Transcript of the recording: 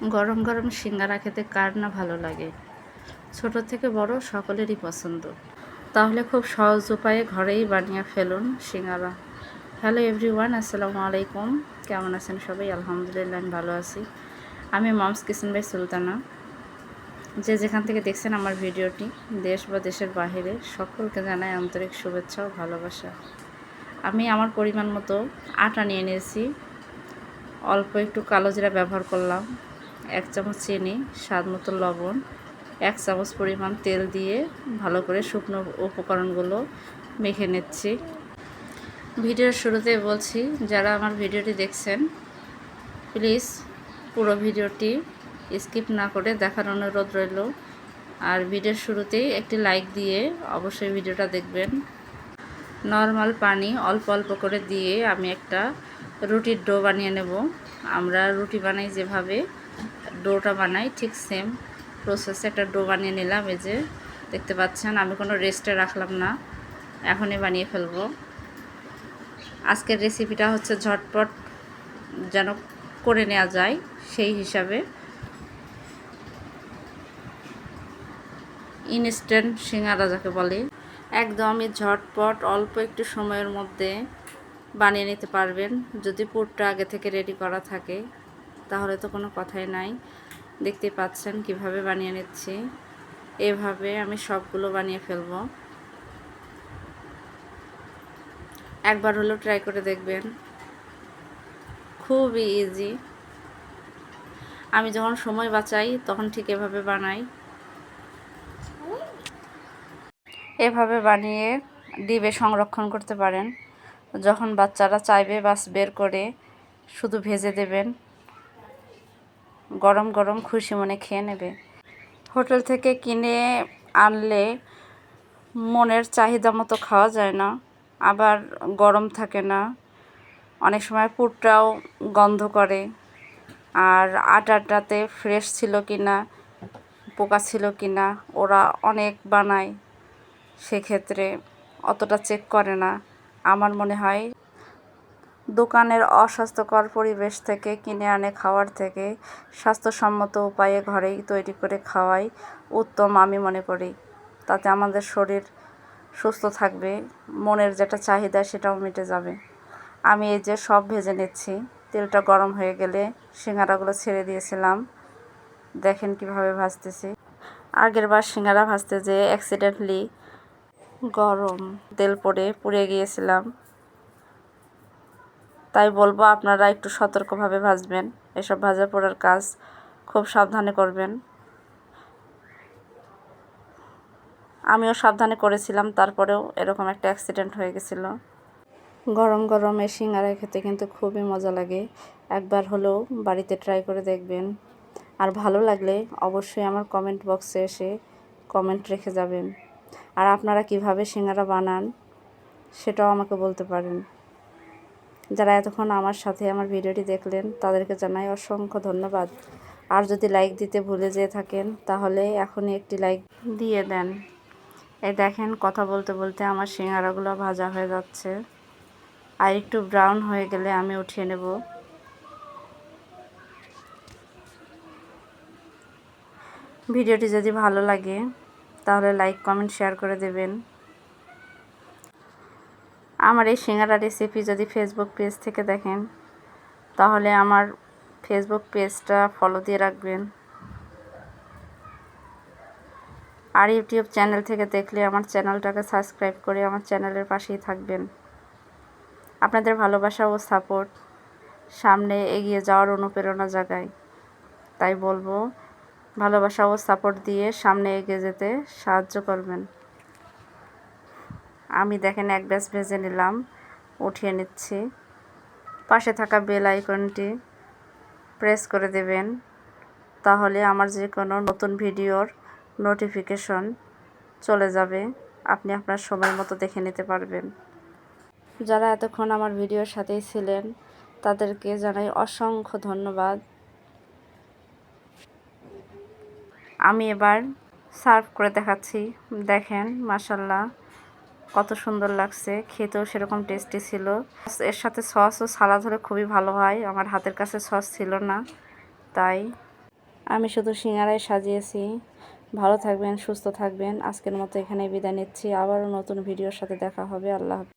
গরম গরম সিঙ্গারা খেতে কার না ভালো লাগে। ছোট থেকে বড় সকলেরই পছন্দ। তাহলে খুব সহজ উপায়ে ঘরেই বানিয়ে ফেলুন সিঙ্গারা। হ্যালো এভরিওয়ান, আসসালামু আলাইকুম। কেমন আছেন সবাই? আলহামদুলিল্লাহ আমি ভালো আছি। আমি মমস কিচেন বাই সুলতানা। যে যেখান থেকে দেখছেন আমার ভিডিওটি, দেশ বা দেশের বাহিরে, সকলকে জানাই আন্তরিক শুভেচ্ছা ও ভালোবাসা। আমি আমার পরিমাণ মতো আটা নিয়ে নিয়েছি। অল্প একটু কালো জিরা ব্যবহার করলাম, 1 চামচ চিনি, স্বাদ মতো লবণ, 1 চামচ পরিমাণ তেল দিয়ে ভালো করে শুকনো উপকরণগুলো মেখে নিচ্ছি। ভিডিওর শুরুতে বলছি, যারা আমার ভিডিওটি দেখছেন প্লিজ পুরো ভিডিওটি স্কিপ না করে দেখার অনুরোধ রইল। আর ভিডিওর শুরুতেই একটি লাইক দিয়ে অবশ্যই ভিডিওটা দেখবেন। নর্মাল পানি অল্প অল্প করে দিয়ে আমি একটা রুটির ডো বানিয়ে নেব। আমরা রুটি বানাই যেভাবে ডোটা বানাই, ঠিক সেম প্রসেসে একটা ডো বানিয়ে নিলাম। এই যে দেখতে পাচ্ছেন, আমি কোনো রেস্টে রাখলাম না, এখনই বানিয়ে ফেলবো। আজকের রেসিপিটা হচ্ছে ঝটপট যেন করে নেওয়া যায় সেই হিসাবে ইনস্ট্যান্ট সিঙ্গারা যাকে বলে, একদমই ঝটপট অল্প একটু সময়ের মধ্যে বানিয়ে নিতে পারবেন। যদি পুরটা আগে থেকে রেডি করা থাকে তাহলে তো কোনো কথাই নাই। দেখতে পাচ্ছেন কিভাবে বানিয়ে নিচ্ছি। এভাবে আমি সবগুলো বানিয়ে ফেলব। একবার হলেও ট্রাই করে দেখবেন, খুবই ইজি। আমি যখন সময় বাঁচাই তখন ঠিক এভাবে বানাই। এভাবে বানিয়ে ডিবে সংরক্ষণ করতে পারেন। যখন বাচ্চারা চাইবে বাস বের করে শুধু ভেজে দেবেন, গরম গরম খুশি মনে খেয়ে নেবে। হোটেল থেকে কিনে আনলে মনের চাহিদা মতো খাওয়া যায় না, আবার গরম থাকে না, অনেক সময় পুরটাও গন্ধ করে। আর আটাটাতে ফ্রেশ ছিল কি না, পোকা ছিল কি না, ওরা অনেক বানায়, সেক্ষেত্রে অতটা চেক করে না। আমার মনে হয় দোকানের অস্বাস্থ্যকর পরিবেশ থেকে কিনে আনে খাওয়ার থেকে স্বাস্থ্যসম্মত উপায়ে ঘরেই তৈরি করে খাওয়াই উত্তম আমি মনে করি। তাতে আমাদের শরীর সুস্থ থাকবে, মনের যেটা চাহিদা সেটাও মিটে যাবে। আমি এই যে সব ভেজে নিচ্ছি। তেলটা গরম হয়ে গেলে সিঙ্গারাগুলো ছেড়ে দিয়েছিলাম। দেখেন কিভাবে ভাজতেছি। আগের বার সিঙ্গারা ভাজতে যেয়ে অ্যাক্সিডেন্টলি গরম তেল পড়ে পুড়ে গিয়েছিলাম। তাই বলবো আপনারা একটু সতর্কভাবে ভাজবেন। এসব ভাজা পোড়ার কাজ খুব সাবধানে করবেন। আমিও সাবধানে করেছিলাম, তারপরেও এরকম একটা অ্যাক্সিডেন্ট হয়ে গেছিল। গরম গরম এই সিঙ্গারা খেতে কিন্তু খুবই মজা লাগে। একবার হলেও বাড়িতে ট্রাই করে দেখবেন। আর ভালো লাগলে অবশ্যই আমার কমেন্ট বক্সে এসে কমেন্ট রেখে যাবেন। আর আপনারা কিভাবে সিঙ্গারা বানান সেটাও আমাকে বলতে পারেন। যারা এতক্ষণ আমার সাথে আমার ভিডিওটি দেখলেন তাদেরকে জানাই অসংখ্য ধন্যবাদ। আর যদি লাইক দিতে ভুলে যেয়ে থাকেন তাহলে এখনই একটি লাইক দিয়ে দেন। এই দেখেন, কথা বলতে বলতে আমার সিঙ্গারাগুলো ভাজা হয়ে যাচ্ছে। আর একটু ব্রাউন হয়ে গেলে আমি উঠিয়ে নেব। ভিডিওটি যদি ভালো লাগে তাহলে লাইক কমেন্ট শেয়ার করে দেবেন। আমার এই সিঙ্গারা রেসিপি যদি ফেসবুক পেজ থেকে দেখেন তাহলে আমার ফেসবুক পেজটা ফলো দিয়ে রাখবেন। আর ইউটিউব চ্যানেল থেকে দেখলে আমার চ্যানেলটাকে সাবস্ক্রাইব করে আমার চ্যানেলের পাশেই থাকবেন। আপনাদের ভালোবাসা ও সাপোর্ট সামনে এগিয়ে যাওয়ার অনুপ্রেরণা জাগায়। তাই বলবো, ভালোবাসা ও সাপোর্ট দিয়ে সামনে এগিয়ে যেতে সাহায্য করবেন। আমি দেখেন এক ব্যাচ ভেজে নিলাম, উঠিয়ে নিচ্ছি। পাশে থাকা বেল আইকনটি প্রেস করে দেবেন, তাহলে আমার যে কোনো নতুন ভিডিওর নোটিফিকেশন চলে যাবে, আপনি আপনার সময় মতো দেখে নিতে পারবেন। যারা এতক্ষণ আমার ভিডিওর সাথেই ছিলেন তাদেরকে জানাই অসংখ্য ধন্যবাদ। আমি এবার সার্ভ করে দেখাচ্ছি। দেখেন মাশাআল্লাহ কত সুন্দর লাগছে, খেতেও সেরকম টেস্টি ছিল। এর সাথে সস ও সালাদ হলে খুবই ভালো হয়। আমার হাতের কাছে সস ছিল না, তাই আমি শুধু সিঙ্গারাই সাজিয়েছি। ভালো থাকবেন, সুস্থ থাকবেন। আজকের মতো এখানে বিদায় নিচ্ছি। আবারও নতুন ভিডিওর সাথে দেখা হবে। আল্লাহ হাফেজ।